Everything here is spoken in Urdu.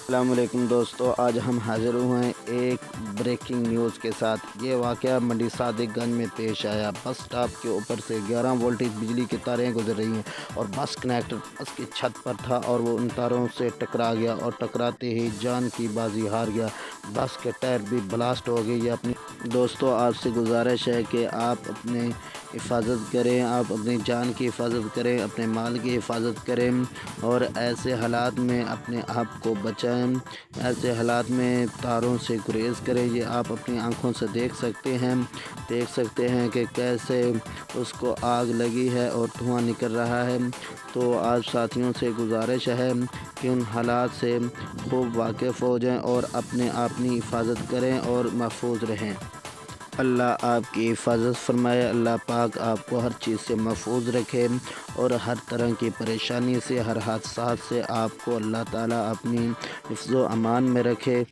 السلام علیکم دوستو، آج ہم حاضر ہوئے ہیں ایک بریکنگ نیوز کے ساتھ۔ یہ واقعہ منڈی صادق گنج میں پیش آیا۔ بس سٹاپ کے اوپر سے 11 وولٹیج بجلی کی تاریں گزر رہی ہیں اور بس کنیکٹر بس کی چھت پر تھا اور وہ ان تاروں سے ٹکرا گیا اور ٹکراتے ہی جان کی بازی ہار گیا۔ بس کے ٹائر بھی بلاسٹ ہو گئی۔ دوستو، آپ سے گزارش ہے کہ آپ اپنے حفاظت کریں، آپ اپنی جان کی حفاظت کریں، اپنے مال کی حفاظت کریں اور ایسے حالات میں اپنے آپ کو بچائیں۔ ایسے حالات میں تاروں سے گریز کریں۔ یہ آپ اپنی آنکھوں سے دیکھ سکتے ہیں کہ کیسے اس کو آگ لگی ہے اور دھواں نکل رہا ہے۔ تو آپ ساتھیوں سے گزارش ہے کہ ان حالات سے خوب واقف ہو جائیں اور اپنی حفاظت کریں اور محفوظ رہیں۔ اللہ آپ کی حفاظت فرمائے۔ اللہ پاک آپ کو ہر چیز سے محفوظ رکھے اور ہر طرح کی پریشانی سے، ہر حادثات سے آپ کو اللہ تعالیٰ اپنی حفظ و امان میں رکھے۔